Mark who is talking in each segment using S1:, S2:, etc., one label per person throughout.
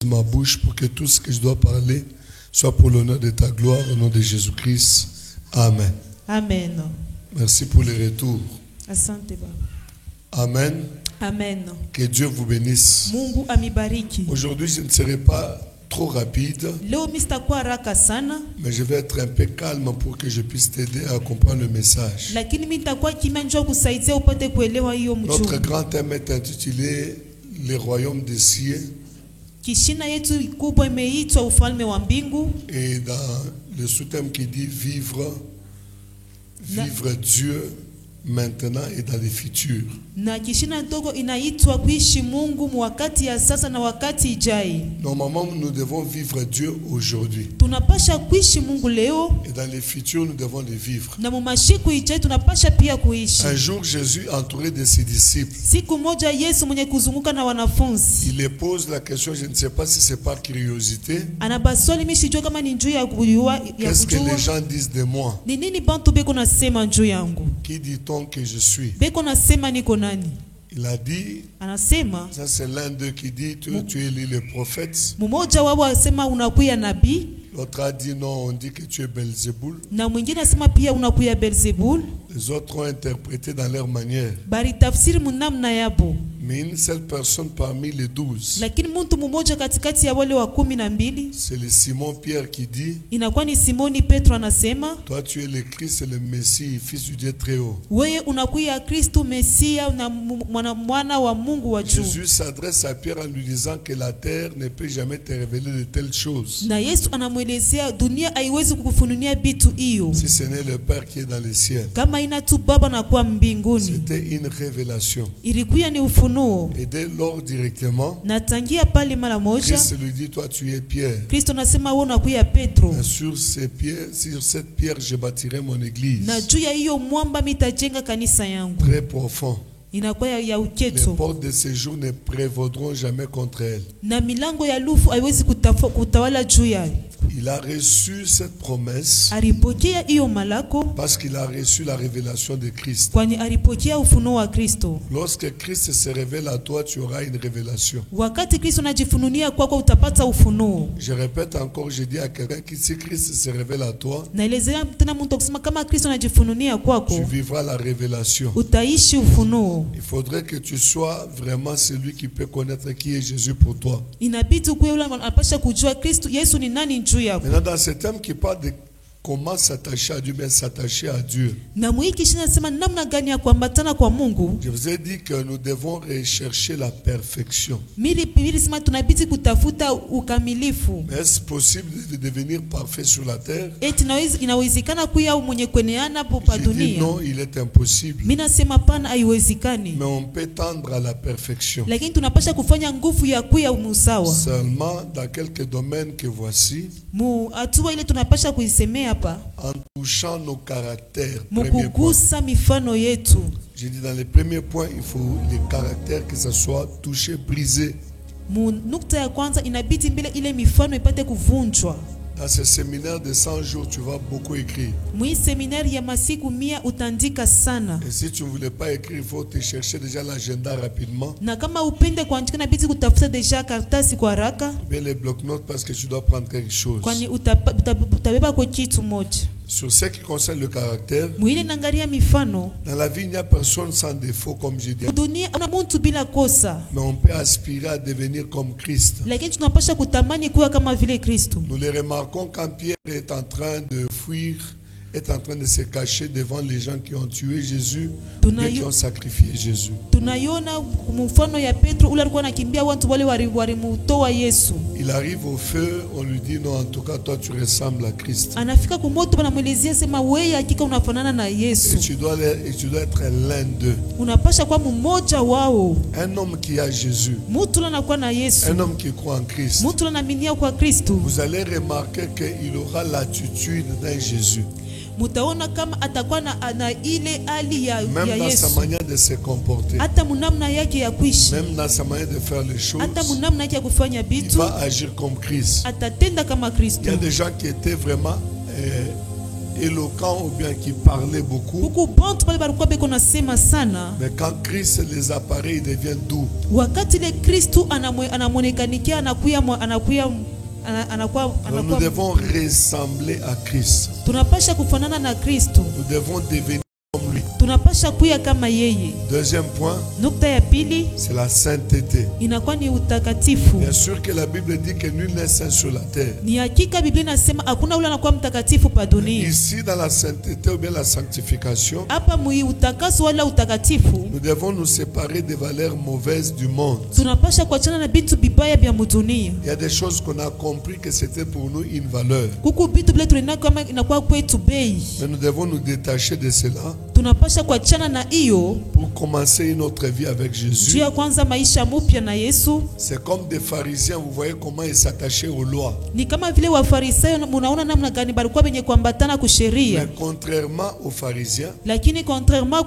S1: ma bouche pour que tout ce que je dois parler soit pour l'honneur de ta gloire au nom de Jésus-Christ. Amen.
S2: Amen.
S1: Merci pour les retours.
S2: Asante Baba.
S1: Amen.
S2: Amen.
S1: Que Dieu vous bénisse.
S2: Mungu amibariki.
S1: Aujourd'hui, je ne serai pas trop rapide,
S2: Leo mistakuwa haraka sana,
S1: mais je vais être un peu calme pour que je puisse t'aider à comprendre le message.
S2: lakini mitakuwa kimya njoo kusaidia upate kuelewa hiyo
S1: Notre
S2: mchungu.
S1: grand thème est intitulé Les royaumes des cieux.
S2: Kishina yetu kubwa imeitwa ufalme wa mbingu,
S1: Et dans le sous-thème qui dit vivre Dieu maintenant et dans le futur.
S2: na kishina ndogo inaitwa kuishi Mungu wakati ya sasa na wakati ijai.
S1: Normalement, nous devons vivre Dieu aujourd'hui.
S2: Tunapasha kuishi Mungu leo
S1: Et dans le futur, nous devons le vivre.
S2: na mumashiku ijai tunapasha pia kuishi.
S1: Un jour, Jésus, entouré de ses disciples,
S2: Siku moja Yesu mwenye kuzunguka na wanafunzi
S1: il les pose la question, je ne sais pas si c'est par curiosité,
S2: anabaswali, mimi sijua kama ni njuu ya kujua
S1: qu'est-ce que les gens disent de moi?
S2: ni nini bantu beko nasema njuu yangu,
S1: Qui dit-on que je suis?
S2: beko nasema niko nani.
S1: Il a dit,
S2: Anasema
S1: ça c'est l'un d'eux qui dit, tu es le prophète.
S2: mmoja wao asema unakuya nabii,
S1: L'autre a dit, non, on dit que tu es Belzéboul.
S2: na mwingine asema pia unakuya Beelzebul.
S1: Les autres ont interprété dans leur manière.
S2: Bari tafsiri munamna yabo,
S1: Mais une seule personne parmi les 12,
S2: lakini mtu mmoja katikati ya wale wa 12
S1: c'est le Simon-Pierre qui dit,
S2: inakuwa ni Simoni Petro. Anasema
S1: toi tu es le Christ, le Messie, fils du Dieu très haut.
S2: wewe unakuya Kristo Mesia na mwana wa Mungu wa juu.
S1: Jésus s'adresse à Pierre en lui disant que la terre ne peut jamais te révéler de telles choses,
S2: Na Yesu anamwelezea dunia haiwezi kukufununia bitu hiyo
S1: si ce n'est le Père qui est dans les cieux.
S2: kama ina tu Baba na kwa mbinguni.
S1: C'était une révélation.
S2: Ilikuwa ni ufunuo,
S1: Et dès lors directement,
S2: na tangia pale mara moja
S1: Christ lui dit, toi tu es Pierre.
S2: Kristo anasema wewe unakuya Petro,
S1: Et sur cette pierre, je bâtirai mon église.
S2: na juu ya hiyo mwamba mitajenga kanisa yangu.
S1: Très profond.
S2: Inakuwa ya
S1: Les
S2: uketo,
S1: portes de séjour ne prévaudront jamais contre elle.
S2: na milango ya lufu haiwezi kutawala juu yayo.
S1: Il a reçu cette promesse
S2: Alipokea hiyo malako
S1: parce qu'il a reçu la révélation de Christ.
S2: kwani alipokea ufunuo wa Kristo.
S1: Lorsque Christ se révèle à toi, tu auras une révélation.
S2: Wakati Kristo anajifununia kwako utapata ufunuo.
S1: Je répète encore, je dis à quelqu'un que si Christ se révèle à toi,
S2: Naelezea tena mtu kusema kama Kristo anajifununia
S1: tu
S2: kwako
S1: vivras la révélation.
S2: utaishi ufunuo.
S1: Il faudrait que tu sois vraiment celui qui peut connaître qui est Jésus pour toi.
S2: Inabidi kuwe yule anapasha kujua Kristo Yesu ni nani juu yako.
S1: Maintenant, dans ce thème qui parle de comment s'attacher à Dieu, bien s'attacher à Dieu,
S2: Na mwiki shina nasema namna gani ya kuambatana kwa Mungu.
S1: je vous ai dit que nous devons rechercher la perfection.
S2: Biblia sema tunabidi kutafuta ukamilifu.
S1: Mais est-ce possible de devenir parfait sur la terre?
S2: Eti inawezekana kuya mwenye kueneana hapo pa
S1: Je dis
S2: dunia.
S1: non, il est impossible.
S2: Mimi nasema pana, haiwezekani.
S1: Mais on peut tendre à la perfection.
S2: Lakini tunapasha kufanya nguvu ya kuya usawa.
S1: Seulement dans quelques domaines que voici,
S2: Mu hatua ile tunapasha kuisemea hapa,
S1: en touchant nos caractères. Premier point.
S2: mukugusa mifano yetu.
S1: J'ai dit dans les premiers points, il faut les caractères que ça soit touché, brisé.
S2: Mu nukta ya kwanza inabidi mbele ile mifano ipate kuvunjwa.
S1: Dans ce séminaire de 100 jours, tu vas beaucoup écrire.
S2: Mwi seminari ya masiku 100 utandika sana.
S1: Et si tu ne voulais pas écrire, il faut te chercher déjà l'agenda rapidement.
S2: Na kama upende kuandika inabidi kutafuta deja karatasi kwa haraka,
S1: Bien les blocs-notes parce que tu dois prendre quelque chose.
S2: kwani utabeba kwa kitu moja.
S1: Sur ce qui concerne le caractère,
S2: Mwile nangaria mifano,
S1: dans la vie, il n'y a personne sans défaut, comme je dis.
S2: dunia una muntu bila kosa,
S1: Mais on peut aspirer à devenir comme Christ.
S2: lakini tunapasha kutamani kuwa kama vile Kristo.
S1: Nous le remarquons quand Pierre est en train de fuir, est en train de se cacher devant les gens qui ont tué Jésus, et qui ont sacrifié Jésus.
S2: Tunaiona mfano ya Petro ule alikuwa anakimbia watu wale walimutoa Yesu.
S1: Il arrive au feu, on lui dit non, en tout cas toi tu ressembles à Christ.
S2: Anafika kumoto banamwelezea sema wewe hakika unafanana na Yesu.
S1: Et tu dois être l'un d'eux.
S2: Unapasha kuwa mmoja wao.
S1: Un homme qui a Jésus.
S2: Mtu anakuwa na Yesu.
S1: Un homme qui croit en Christ.
S2: Mtu anaaminia kwa Kristo.
S1: Vous allez remarquer qu'il aura l'attitude d'un Jésus.
S2: Mutaona kama atakuwa na ile hali ya
S1: Même dans sa
S2: Yesu.
S1: manière de se comporter.
S2: Hata munamna yake ya kuishi.
S1: Même dans sa manière de faire les choses.
S2: Hata munamna yake ya kufanya
S1: Il
S2: bitu.
S1: va agir comme Christ.
S2: Atatenda kama
S1: Il y
S2: Kristo.
S1: a des gens qui étaient vraiment éloquents ou bien qui parlaient beaucoup.
S2: Huku bantu pale balikuwa beko nasema sana.
S1: Mais quand Christ les apparaît, ils deviennent doux.
S2: Wakati le Kristu anamonekanikia anakuwa
S1: Nous devons ressembler à Christ.
S2: Tunapasha kufanana na Kristo.
S1: Nous devons devenir comme lui.
S2: Tunapasha kuya kama yeye.
S1: Deuxième point,
S2: Nukta ya pili
S1: c'est la sainteté.
S2: inakuwa ni utakatifu.
S1: Bien sûr que la Bible dit que nul n'est saint sur la terre.
S2: Ni hakika Biblia inasema hakuna ule anakuwa mtakatifu pa dunia.
S1: Ici, dans la sainteté ou bien la sanctification,
S2: Hapa mwi utakaso wala utakatifu,
S1: nous devons nous séparer des valeurs mauvaises du monde.
S2: tunapasha kuachana na bitu bibaya bya mudunia.
S1: Il y a des choses qu'on a compris que c'était pour nous une valeur.
S2: Kuku bitu bile tulina kama inakuwa kwetu bei.
S1: Mais nous devons nous détacher de cela
S2: Tunapasha kuachana na hiyo
S1: pour commencer une autre vie avec Jésus.
S2: juu ya kwanza maisha mupya na Yesu.
S1: C'est comme des pharisiens, vous voyez comment ils s'attachaient aux lois.
S2: Ni kama vile wafarisayo, munaona namna gani balikuwa benye kuambatana kusheria.
S1: Mais contrairement aux pharisiens,
S2: Lakini contrairement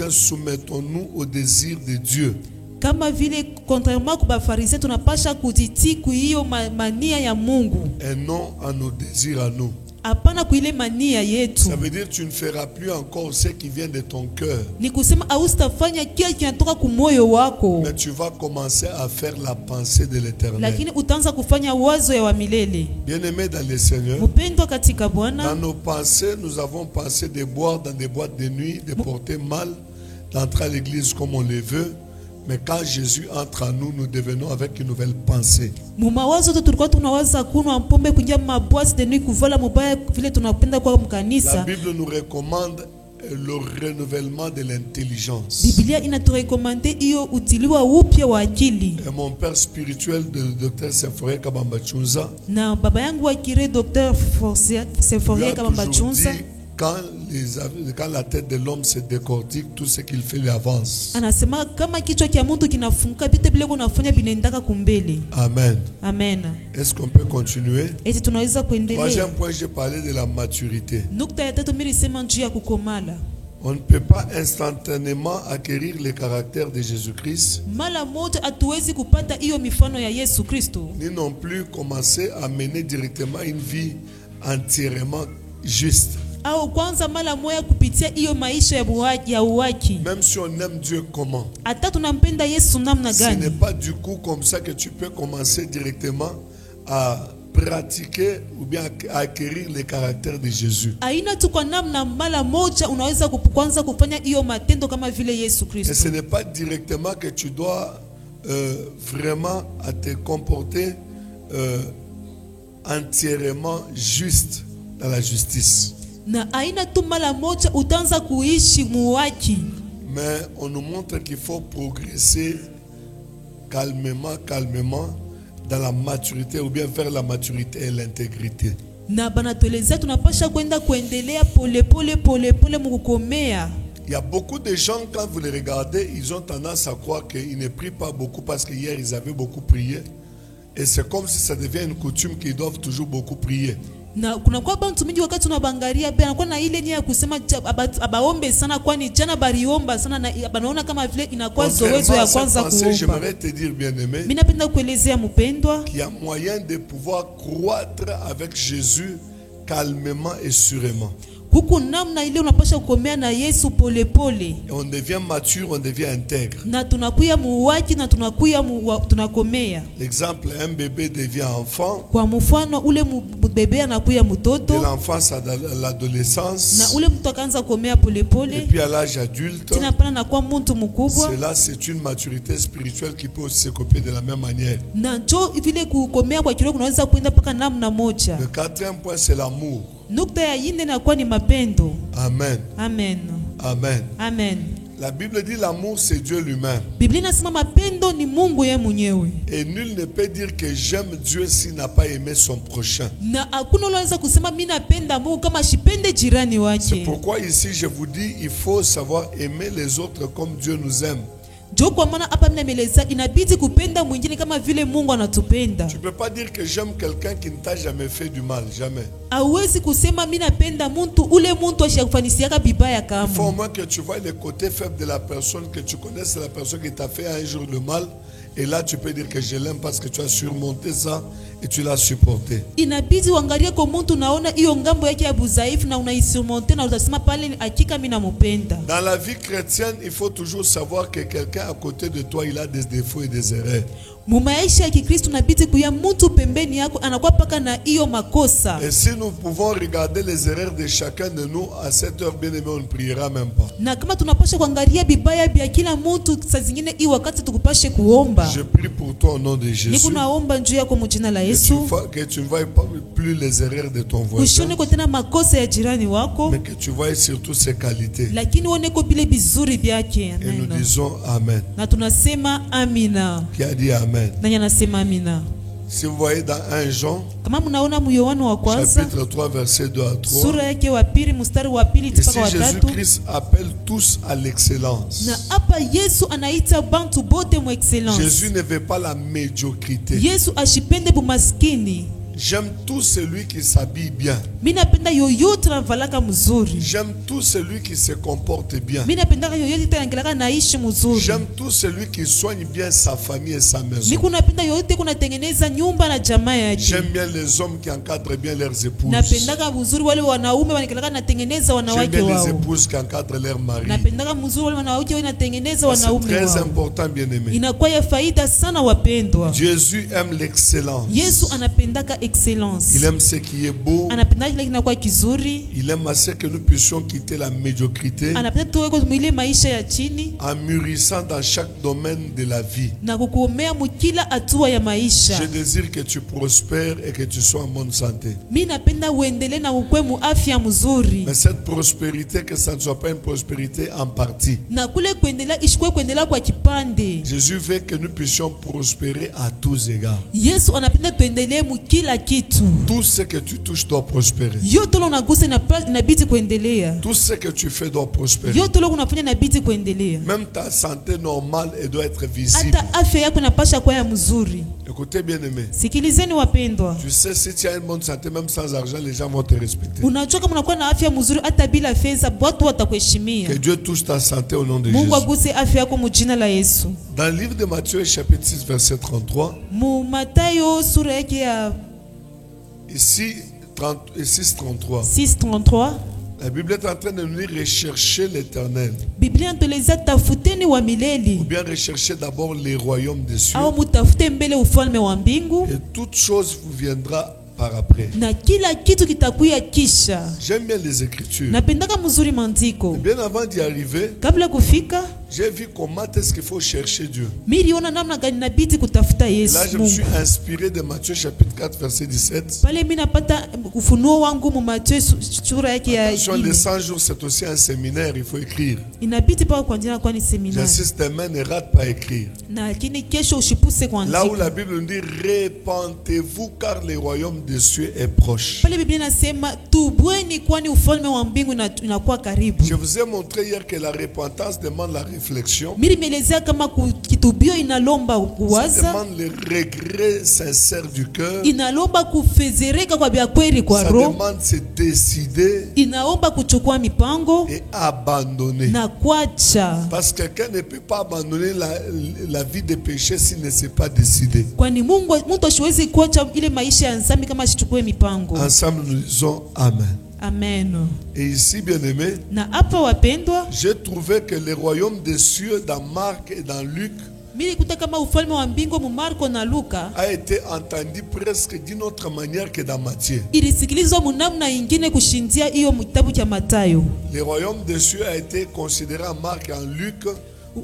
S1: soumettons-nous au désir de Dieu.
S2: kama vile contrairement kwa bafarisayo tunapasha kuzitii hiyo mania ya Mungu,
S1: Et non à nos désirs à nous.
S2: hapana kuile mania yetu.
S1: Ça veut dire que tu ne feras plus encore ce qui vient de ton cœur.
S2: Ni kusema haustafanya kile kinatoka kumoyo wako,
S1: Mais tu vas commencer à faire la pensée de l'Éternel.
S2: lakini utaanza kufanya wazo ya wa milele.
S1: Bien-aimés dans le Seigneur,
S2: Mpendwa katika
S1: dans
S2: Bwana,
S1: nos pensées, nous avons pensé de boire dans des boîtes de nuit, de porter mal, d'entrer à l'église comme on le veut. Mais quand Jésus entre en nous, nous devenons avec une nouvelle pensée.
S2: mumawazo tu tulikuwa tunawaza kunywa pombe, kuingia mabwasi de nuit, kuvala mubaya vile tunapenda kwa
S1: La
S2: mkanisa.
S1: Bible nous recommande le renouvellement de l'intelligence.
S2: Biblia inaturekomande hiyo utiliwa upya wa akili.
S1: Et mon père spirituel, le docteur Seforia Kabamba Chunza,
S2: Na baba yangu wa kire Dr. Seforia
S1: lui a
S2: Kabamba
S1: toujours
S2: Chunza
S1: dit, quand la tête de l'homme se décortique, tout ce qu'il fait lui avance.
S2: anasema kama kichwa kia mtu kinafunguka, vite vile kunafanya binaendaka kumbele.
S1: Amen.
S2: Amen.
S1: Est-ce qu'on peut continuer?
S2: Eti tunaweza kuendelea.
S1: Troisième point, j'ai parlé de la maturité.
S2: Nukta ya tatu mimi sema njia ya kukomala.
S1: On ne peut pas instantanément acquérir le caractère de Jésus-Christ,
S2: Mala moja hatuwezi kupata hiyo mifano ya Yesu Kristo,
S1: ni non plus commencer à mener directement une vie entièrement juste.
S2: au kwanza mala moja kupitia hiyo maisha ya uwaki.
S1: Même si on aime Dieu comment?
S2: Hata tunampenda Yesu namna
S1: Ce n'est
S2: gani?
S1: pas du coup comme ça que tu peux commencer directement à pratiquer ou bien à acquérir le caractère de Jésus.
S2: Aina tu kwa namna mala moja unaweza kwanza kufanya hiyo matendo kama vile Yesu
S1: Et
S2: Kristo.
S1: ce n'est pas directement que tu dois vraiment à te comporter entièrement juste dans la justice.
S2: Na aina tu mala moja utaanza kuishi muwaki.
S1: Mais on nous montre qu'il faut progresser calmement dans la maturité ou bien vers la maturité et l'intégrité.
S2: Na banatuelezea tunapasha kwenda kuendelea pole mukukomea.
S1: Il y a beaucoup de gens, quand vous les regardez, ils ont tendance à croire qu'ils ne prient pas beaucoup parce qu'hier ils avaient beaucoup prié. Et c'est comme si ça devient une coutume qu'ils doivent toujours beaucoup prier.
S2: Na kuna kwa bantu mingi wakati tunabangalia pia anakuwa na ile nia ya kusema abaombe sana, kwani jana baliomba sana na banaona kama vile inakuwa zoezo ya kwanza kuomba.
S1: J'aimerais te dire, bien-aimé,
S2: Mimi napenda kuelezea mpendwa,
S1: qu'il y a moyen de pouvoir croître avec Jésus calmement et sûrement.
S2: huku namna ile unapasha kukomea na Yesu pole.
S1: Et on devient mature, on devient intègre.
S2: Na tunakuya muwaki na tunakomea.
S1: L'exemple, un bébé devient enfant.
S2: Kwa mfano ule bebe anakuya
S1: De
S2: mtoto,
S1: l'enfance à l'adolescence.
S2: na ule mtu akaanza komea pole.
S1: Et puis à l'âge adulte.
S2: Tena pana na kwa mtu mkubwa.
S1: Cela, c'est une maturité spirituelle qui peut aussi se copier de la même manière.
S2: Na njo vile kukomea kwa kiroho kunaweza kwenda paka namna moja.
S1: Le quatrième point, c'est l'amour.
S2: Nukta ya ine na kwa ni mapendo.
S1: Amen.
S2: Amen.
S1: Amen.
S2: Amen.
S1: La Bible dit l'amour, c'est Dieu lui-même.
S2: Biblia inasema mapendo ni Mungu yeye mwenyewe.
S1: Et nul ne peut dire que j'aime Dieu s'il n'a pas aimé son prochain.
S2: Na hakuna unaweza kusema mimi napenda Mungu kama shipende jirani
S1: C'est
S2: wake.
S1: pourquoi ici je vous dis, il faut savoir aimer les autres comme Dieu nous aime.
S2: Jo kwa maana hapa mimi nameleza inabidi kupenda mwingine kama vile Mungu anatupenda.
S1: Tu ne peux pas dire que j'aime quelqu'un qui ne t'a jamais fait du mal, jamais.
S2: Hauwezi kusema mimi napenda mtu ule mtu ashakufanisiaka bibaya
S1: Il faut au
S2: kama.
S1: moins que tu vois les côtés faibles de la personne, que tu connaisses la personne qui t'a fait un jour le mal. Et là, tu peux dire que je l'aime parce que tu as surmonté ça et tu l'as supporté.
S2: inabidi uangalie kwa mtu unaona hiyo ngambo yake ya budhaifu na unaisurmonte na utasema pale hakika mimi nampenda.
S1: Dans la vie chrétienne, il faut toujours savoir que quelqu'un à côté de toi, il a des défauts et des erreurs.
S2: Mumaisha ya Kikristo inabidi kuya mtu pembeni yako anakuwa paka na hiyo makosa.
S1: Et si nous pouvons regarder les erreurs de chacun de nous, à cette heure bien aimé, on ne priera même pas.
S2: Na kama tunapasha kuangalia bibaya bya kila mtu saa zingine hii wakati tukupashe kuomba.
S1: Je prie pour toi au nom de Jésus.
S2: Niko naomba njoo yako mjina la Yesu.
S1: Que tu ne vois plus les erreurs de ton voisin.
S2: Usione kwa tena makosa ya jirani wako.
S1: Mais que tu vois surtout ses qualités.
S2: Lakini uone kwa vile bizuri vyake.
S1: Et nous disons Amen.
S2: Na tunasema amina.
S1: Qui a dit Amen?
S2: Nani anasema amina?
S1: Si vous voyez dans 1 Jean,
S2: kama mnaona Yohana wa kwanza
S1: chapitre 3 verset 2 à 3,
S2: sura yake wa pili mstari wa pili mpaka wa tatu,
S1: Jésus-Christ appelle tous à l'excellence.
S2: Na hapa Yesu anaita bantu bote mu excellence.
S1: Jésus ne veut pas la médiocrité.
S2: Yesu ashipende bumaskini.
S1: J'aime tout celui qui s'habille bien.
S2: Mimi napenda yoyote anavalaka mzuri.
S1: J'aime tout celui qui se comporte bien.
S2: Mimi napenda yoyote anaendelea naishi mzuri.
S1: J'aime tout celui qui soigne bien sa famille et sa maison.
S2: Mimi napenda yoyote kunatengeneza nyumba na jamaa yake.
S1: J'aime bien les hommes qui encadrent bien leurs épouses.
S2: Napenda mzuri wale wanaume wanaendelea natengeneza wanawake wao.
S1: J'aime bien les épouses qui encadrent leurs maris.
S2: Napenda mzuri wale wanawake wanatengeneza wanaume wao.
S1: C'est très important, bien-aimé.
S2: Inakuwa ya faida sana wapendwa.
S1: Jésus aime l'excellence.
S2: Yesu anapendaka excellence.
S1: Il aime ce qui est beau.
S2: Anapenda kile kinakuwa kizuri.
S1: Il aime à ce que nous puissions quitter la médiocrité.
S2: Anapenda tuwe mwile maisha ya chini.
S1: En mûrissant dans chaque domaine de la vie.
S2: Na kukuomea mkila hatua ya maisha.
S1: Je désire que tu prospères et que tu sois en bonne santé.
S2: Mimi napenda uendelee na ukwe mu afya mzuri.
S1: Mais cette prospérité, que ça ne soit pas une prospérité en partie.
S2: Na kule kuendelea ishikwe kuendelea kwa kipande.
S1: Jésus veut que nous puissions prospérer à tous égards.
S2: Yesu anapenda tuendelee mu kila kitu.
S1: Tout ce que tu touches doit prospérer.
S2: Yote lo unagusa inabidi kuendelea.
S1: Tout ce que tu fais doit prospérer.
S2: Yote lo unafanya inabidi kuendelea.
S1: Même ta santé normale elle doit être visible.
S2: Hata afya yako inapasha kuwa ya mzuri.
S1: Écoutez bien aimé.
S2: Sikilizeni wapendwa.
S1: Tu sais, si tu as une bonne santé, même sans argent, les gens vont te respecter.
S2: Unajua kama unakuwa na afya mzuri hata bila fedha watu watakuheshimia.
S1: Que Dieu touche ta santé au nom de
S2: Mungu
S1: Jésus.
S2: aguse afya yako mjina la Yesu.
S1: Dans le livre de Matthieu chapitre 6 verset 33.
S2: Mu Mathayo sura yake ya
S1: Ici 6:33.
S2: 6:33.
S1: La Bible est en train de nous dire rechercher l'Éternel.
S2: Biblia inatueleza tafuteni wa milele.
S1: Ou bien rechercher d'abord les royaumes des cieux.
S2: Au mutafute mbele ufalme wa mbingu.
S1: Et toute chose vous viendra par après.
S2: Na kila kitu kitakuya kisha.
S1: J'aime bien les Écritures.
S2: Napendaka mzuri mandiko.
S1: Bien avant d'y arriver,
S2: kabla kufika,
S1: j'ai vu comment est-ce qu'il faut chercher Dieu.
S2: Miliona namna gani inabidi kutafuta Yesu.
S1: Là, je me suis inspiré de Matthieu chapitre 4 verset 17.
S2: Pale mimi napata ufunuo wangu mu Mathayo sura yake ya.
S1: Sur les 100 jours, c'est aussi un séminaire, il faut écrire.
S2: Inabidi pa kuandika kwa ni seminari.
S1: J'insiste, demain ne rate pas écrire.
S2: Na lakini kesho ushipuse kuandika.
S1: Là où la Bible nous dit répentez-vous car le royaume des cieux est proche.
S2: Pale Biblia inasema tubweni kwani ufalme wa mbingu inakuwa karibu.
S1: Je vous ai montré hier que la repentance demande la réflexion.
S2: Mimi nimeelezea kama kitubio inalomba
S1: Ça
S2: kuwaza.
S1: demande le regret sincère du cœur.
S2: Inalomba kufezereka kwa vya kweli kwa
S1: Ça
S2: roho.
S1: demande se décider
S2: Inaomba kuchukua mipango
S1: et abandonner.
S2: na kuacha.
S1: Parce que quelqu'un ne peut pas abandonner la vie de péché s'il ne s'est pas décidé.
S2: Kwani mtu asiwezi kuacha ile maisha ya dhambi kama asichukue mipango.
S1: Ensemble nous disons Amen.
S2: Amen.
S1: Et ici, bien-aimés,
S2: Na hapa wapendwa,
S1: j'ai trouvé que le royaume des cieux dans Marc et dans Luc
S2: mimi kuta kama ufalme wa mbingu mu Marko na Luka
S1: a été entendu presque d'une autre manière que dans Matthieu.
S2: ilisikilizwa munamna ingine kushindia hiyo kitabu cha Mathayo.
S1: Le royaume des cieux a été considéré en Marc et en Luc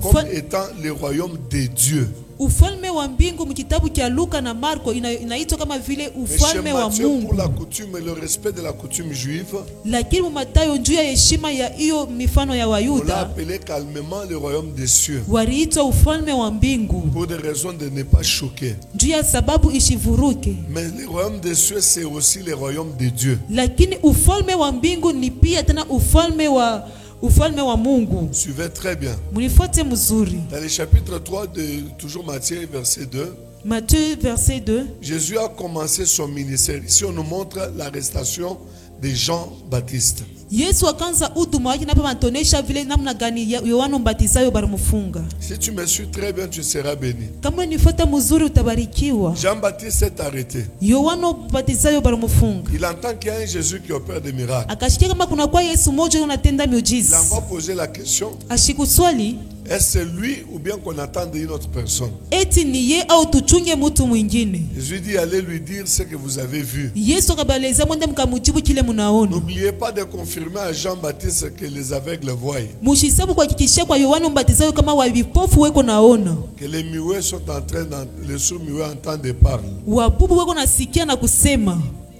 S1: comme étant le royaume de Dieu.
S2: Ufalme wa mbingu mkitabu cha Luka na Marko inaitwa kama vile ufalme wa Mungu.
S1: Pour la coutume et le respect de la coutume juive,
S2: Lakini mu Mathayo juu ya heshima ya hiyo mifano ya
S1: on l'a
S2: Wayuda
S1: appelé calmement le royaume des cieux.
S2: waliitwa ufalme wa mbingu
S1: Pour des raisons de ne pas choquer.
S2: juu ya sababu ishivuruke.
S1: Mais le royaume des cieux, c'est aussi le royaume de Dieu.
S2: Lakini ufalme wa mbingu ni pia tena ufalme wa Mungu.
S1: Suivez très bien.
S2: Munifuate mzuri.
S1: Dans le chapitre 3 de toujours Matthieu, verset 2,
S2: Matthieu verset 2.
S1: Jésus a commencé son ministère. Ici, on nous montre l'arrestation de Jean-Baptiste.
S2: Yesu akaanza huduma yake na hapa anatonesha vile namna gani Yohana Mbatizayo balimfunga.
S1: Si tu me suis très bien, tu seras béni.
S2: Kama unifuata mzuri utabarikiwa.
S1: Jean-Baptiste s'est arrêté.
S2: Yohana Mbatizayo balimfunga.
S1: Il entend qu'il y a un Jésus qui opère des miracles.
S2: Akashikia kama kuna kwa Yesu mmoja anatenda
S1: Il
S2: miujiza.
S1: a posé la question,
S2: Ashikuswali,
S1: est-ce lui ou bien qu'on attend une autre personne?
S2: eti ni ye au tuchunge mtu mwingine?
S1: Jésus dit, allez lui dire ce que vous avez vu.
S2: Yesu akabaleza mwende mkamujibu kile munaona.
S1: N'oubliez pas de confirmer à Jean-Baptiste que les aveugles voient,
S2: Mushisabu kuhakikishia kwa Yohana Mbatizayo kama wavipofu weko naona.
S1: que les muets sont en train les sourds-muets entendent et parlent,
S2: Wabubu weko nasikia na kusema.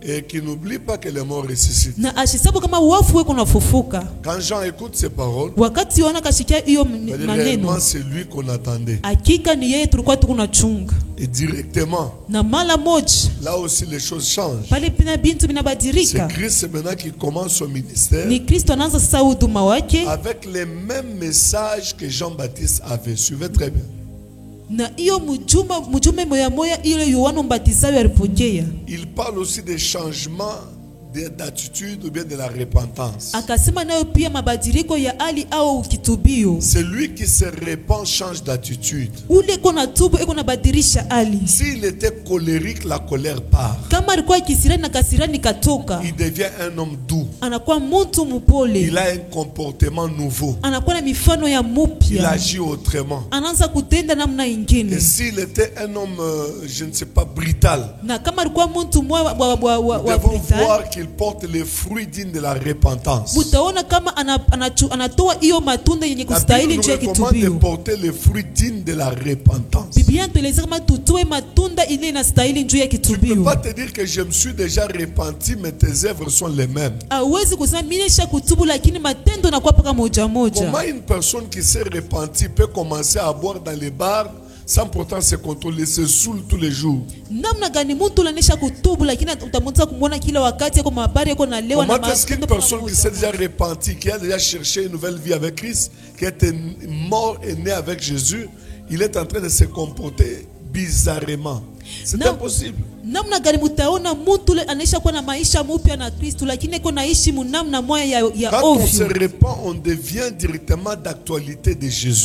S1: et qui n'oublie pas que les morts ressuscitent.
S2: Na ashisabu kama wafu weko nafufuka.
S1: Quand Jean écoute ces paroles,
S2: Wakati Yohana kashikia hiyo maneno,
S1: réellement c'est lui qu'on attendait.
S2: hakika ni yeye tulikuwa tukunachunga.
S1: Et directement,
S2: Na mara moja
S1: là aussi les choses changent.
S2: pale pina bintu
S1: C'est
S2: binabadilika.
S1: Christ maintenant qui commence son ministère
S2: Ni Kristo anaanza sasa huduma wake
S1: avec les mêmes messages que Jean-Baptiste avait. Suivez très bien.
S2: na hiyo mjumbe moya moya ile Yohana Mbatizayo alipokea.
S1: Il parle aussi des changements d'attitude ou bien de la repentance.
S2: Akasema nayo pia mabadiliko ya hali au kitubio.
S1: Celui qui se répand change d'attitude.
S2: Ule kona tubu eko nabadilisha hali.
S1: S'il était colérique, la colère part.
S2: Kama alikuwa kisirani na kasirani katoka,
S1: Il devient un homme doux.
S2: anakuwa mtu mpole.
S1: Il a un comportement nouveau.
S2: Anakuwa na mifano ya
S1: Il
S2: mupya.
S1: agit autrement.
S2: Anaanza kutenda namna
S1: Et
S2: ingine.
S1: s'il était un homme, je ne sais pas, brutal,
S2: Na kama alikuwa mtu mwa
S1: nous devons
S2: brutal,
S1: voir qu'il porte les fruits dignes de la repentance.
S2: mutaona kama anatoa hiyo matunda yenye
S1: La Bible
S2: kustahili
S1: nous
S2: njia ya
S1: recommande de
S2: kitubio.
S1: porter les fruits dignes de la repentance.
S2: Biblia inatueleza kama tutoe matunda ile inastahili njia ya
S1: Tu ne peux
S2: kitubio.
S1: pas te dire que je me suis déjà repenti, mais tes œuvres sont les mêmes.
S2: Hauwezi kusema mimi nisha kutubu lakini matendo nakuwa paka moja moja.
S1: Comment une personne qui s'est repentie peut commencer à boire dans les bars sans pourtant se contrôler, se saoule tous les jours?
S2: Namna gani mtu ananisha kutubu lakini utamweza kumwona kila wakati yako mabari yako na lewa na
S1: Comment est-ce qu'une
S2: matendo
S1: personne qui s'est déjà repentie, qui a déjà cherché une nouvelle vie avec Christ, qui était mort et né avec Jésus, il est en train de se comporter bizarrement? C'est
S2: Non.
S1: impossible.
S2: namna gani mtaona mtu anaisha kuwa na maisha mupya na Kristo lakini iko naishi munamna moya ya
S1: Quand on se
S2: ovyo.
S1: repent, on devient directement d'actualité de Jésus.